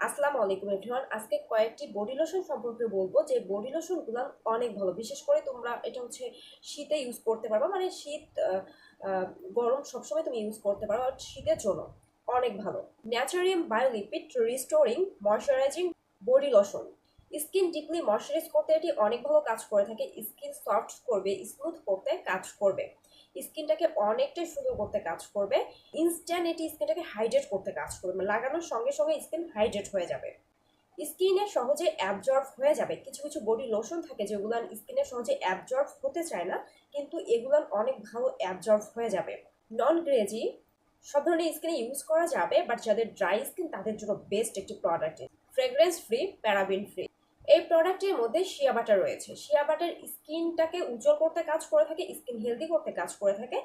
আসসালামু আলাইকুম এভরিওয়ান। আজকে কয়েকটি বডি লোশন সম্পর্কে বলবো যে বডি লোশনগুলো অনেক ভালো। বিশেষ করে তোমরা এটা হচ্ছে শীতে ইউজ করতে পারবা, মানে শীত গরম সবসময় তুমি ইউজ করতে পারো, আর শীতের জন্য অনেক ভালো। Naturium lipid restoring moisturizing body lotion skin deeply moisturize করতে এটি অনেক ভালো কাজ করে থাকে। স্কিন সফট করবে, স্মুথ করতে কাজ করবে, স্কিনটাকে অনেকটাই সুন্দর করতে কাজ করবে। ইনস্ট্যান্ট এটি স্কিনটাকে হাইড্রেট করতে কাজ করবে, লাগানোর সঙ্গে সঙ্গে স্কিন হাইড্রেট হয়ে যাবে, স্কিনে সহজে অ্যাবজর্ব হয়ে যাবে। কিছু কিছু বডি লোশন থাকে যেগুলো স্কিনে সহজে অ্যাবজর্ব হতে চায় না, কিন্তু এগুলো অনেক ভালো অ্যাবজর্ব হয়ে যাবে। নন গ্রেজি সব ধরনের স্কিনে ইউজ করা যাবে, বাট যাদের ড্রাই স্কিন তাদের জন্য বেস্ট একটি product. Fragrance free, paraben free. এই প্রোডাক্টের মধ্যে শিয়া বাটার রয়েছে। শিয়া বাটার স্কিনটাকে উজ্জ্বল করতে কাজ করে থাকে, স্কিন হেলদি করতে কাজ করে থাকে,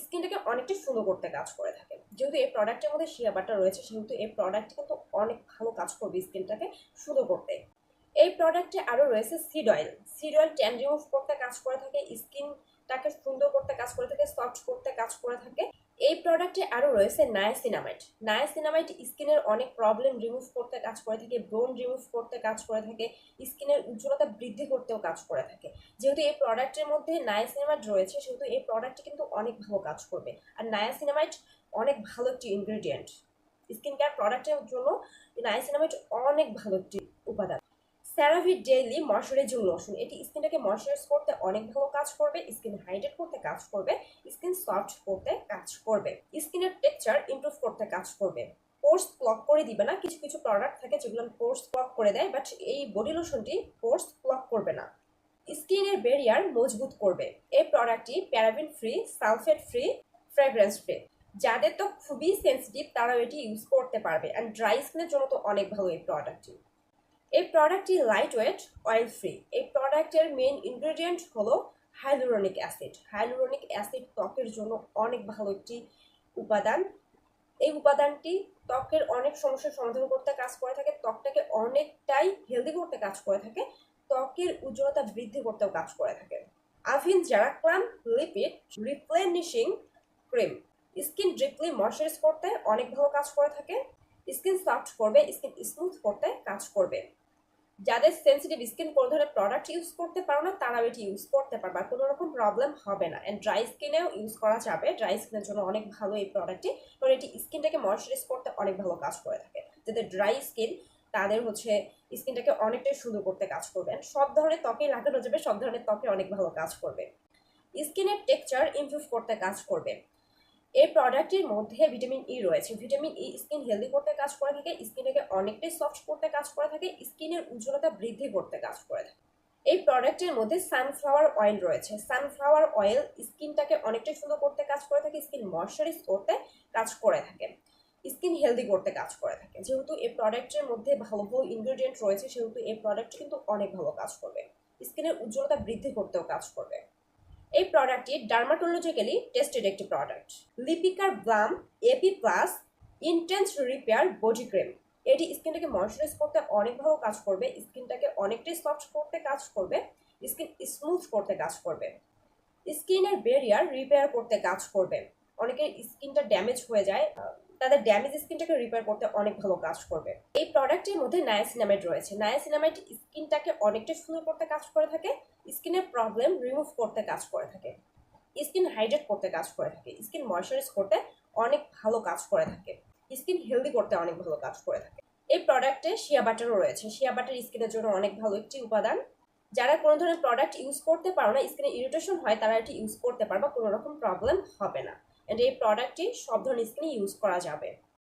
স্কিনটাকে অনেকটা সুন্দর করতে কাজ করে থাকে। যেহেতু এই প্রোডাক্টের মধ্যে শিয়া বাটার রয়েছে, সেহেতু এই প্রোডাক্ট কিন্তু অনেক ভালো কাজ করবে স্কিনটাকে সুন্দর করতে। এই প্রোডাক্টে আরও রয়েছে seed oil. Seed oil tan remove করতে কাজ করে থাকে, স্কিনটাকে সুন্দর করতে কাজ করে থাকে, সফট করতে কাজ করে থাকে। এই প্রোডাক্টে আরও রয়েছে নায়াসিনামাইড। নায়াসিনামাইড স্কিনের অনেক প্রবলেম রিমুভ করতে কাজ করে থাকে, ব্রণ রিমুভ করতে কাজ করে থাকে, স্কিনের উজ্জ্বলতা বৃদ্ধি করতেও কাজ করে থাকে। যেহেতু এই প্রোডাক্টের মধ্যে নায়াসিনামাইড রয়েছে, সেহেতু এই প্রোডাক্টটি কিন্তু অনেক ভালো কাজ করবে। আর নায়াসিনামাইড অনেক ভালো একটি ইনগ্রেডিয়েন্ট স্কিন কেয়ার প্রোডাক্টের জন্য। নায়াসিনামাইড অনেক ভালো একটি উপাদান। সেরাভে ডেইলি ময়শ্চারাইজিং লোশন, এটি স্কিনটাকে ময়শ্চারাইজ করতে অনেক ভালো কাজ করবে, স্কিন হাইড্রেট করতে কাজ করবে, স্কিন সফট করতে কাজ করবে, স্কিনের টেক্সচার ইমপ্রুভ করতে কাজ করবে। পোর্স ব্লক করে দিবে না। কিছু কিছু প্রোডাক্ট থাকে যেগুলো পোর্স ব্লক করে দেয়, বাট এই বডি লোশনটি পোর্স ব্লক করবে না, স্কিনের ব্যারিয়ার মজবুত করবে। এই প্রোডাক্টটি paraben free, sulphate free, fragrance free. যাদের তো খুবই সেন্সিটিভ তারাও এটি ইউজ করতে পারবে, অ্যান্ড ড্রাই স্কিনের জন্য তো অনেক ভালো এই প্রোডাক্টটি। এই প্রোডাক্টটি লাইট ওয়েট, অয়েল ফ্রি। এই প্রোডাক্টের মেইন ইনগ্রেডিয়েন্ট হলো হাইলুরোনিক অ্যাসিড। হাইলুরোনিক অ্যাসিড ত্বকের জন্য অনেক ভালো একটি উপাদান। এই উপাদানটি ত্বকের অনেক সমস্যার সমাধান করতে কাজ করে থাকে, ত্বকটাকে অনেকটাই হেলদি করতে কাজ করে থাকে, ত্বকের উজ্জ্বলতা বৃদ্ধি করতেও কাজ করে থাকে। Avene XeraCalm lipid replenishing cream, skin deeply moisturize করতে অনেক ভালো কাজ করে থাকে, স্কিন সফট করবে, স্কিন স্মুথ করতে কাজ করবে। যাদের সেন্সিটিভ স্কিন কোনো ধরনের প্রোডাক্ট ইউজ করতে পারো না তারাও এটি ইউজ করতে পারবে, কোনো রকম প্রবলেম হবে না। অ্যান্ড ড্রাই স্কিনেও ইউজ করা যাবে, ড্রাই স্কিনের জন্য অনেক ভালো এই প্রোডাক্টটি, কারণ এটি স্কিনটাকে ময়শ্চারাইজ করতে অনেক ভালো কাজ করে থাকে। যাদের ড্রাই স্কিন তাদের হচ্ছে স্কিনটাকে অনেকটাই সুন্দর করতে কাজ করবে, অ্যান্ড সব ধরনের ত্বকে লাগানো যাবে, সব ধরনের ত্বকে অনেক ভালো কাজ করবে, স্কিনের টেক্সচার ইমপ্রুভ করতে কাজ করবে। এই প্রোডাক্টের মধ্যে ভিটামিন ই রয়েছে। ভিটামিন ই স্কিন হেলদি করতে কাজ করে থাকে, স্কিনটাকে অনেকটাই সফট করতে কাজ করে থাকে, স্কিনের উজ্জ্বলতা বৃদ্ধি করতে কাজ করে থাকে। এই প্রোডাক্টের মধ্যে সানফ্লাওয়ার অয়েল রয়েছে। সানফ্লাওয়ার অয়েল স্কিনটাকে অনেকটাই সুন্দর করতে কাজ করে থাকে, স্কিন ময়শ্চারাইজ করতে কাজ করে থাকে, স্কিন হেলদি করতে কাজ করে থাকে। যেহেতু এই প্রোডাক্টের মধ্যে ভালো ভালো ইনগ্রেডিয়েন্ট রয়েছে, সেহেতু এই প্রোডাক্ট কিন্তু অনেক ভালো কাজ করবে, স্কিনের উজ্জ্বলতা বৃদ্ধি করতেও কাজ করবে। এই প্রোডাক্টটি ডার্মাটোলজিক্যালি টেস্টেড একটি product. Lipikar Baume AP plus intense repair body cream, এটি স্কিনটাকে ময়শ্চারাইজ করতে অনেক ভালো কাজ করবে, স্কিনটাকে অনেকটাই সফট করতে কাজ করবে, স্কিন স্মুথ করতে কাজ করবে, স্কিনের ব্যারিয়ার রিপেয়ার করতে কাজ করবে। অনেকের স্কিনটা ড্যামেজ হয়ে যায়, তাদের ড্যামেজ স্কিনটাকে রিপেয়ার করতে অনেক ভালো কাজ করবে। এই প্রোডাক্টের মধ্যে নায়াসিনামাইড রয়েছে। নায়াসিনামাইড স্কিনটাকে অনেকটা সুন্দর করতে কাজ করে থাকে, স্কিনের প্রবলেম রিমুভ করতে কাজ করে থাকে, স্কিন হাইড্রেট করতে কাজ করে থাকে, স্কিন ময়শ্চারাইজ করতে অনেক ভালো কাজ করে থাকে, স্কিন হেলদি করতে অনেক ভালো কাজ করে থাকে। এই প্রোডাক্টে শিয়া বাটারও রয়েছে। শিয়া বাটার স্কিনের জন্য অনেক ভালো একটি উপাদান। যারা কোনো ধরনের প্রোডাক্ট ইউজ করতে পারো না, স্কিনে ইরিটেশন হয়, তারা এটি ইউজ করতে পারবা, কোনো রকম প্রবলেম হবে না। এন্ড এই প্রোডাক্টটি সব ধরনের স্কিনে ইউজ করা যাবে।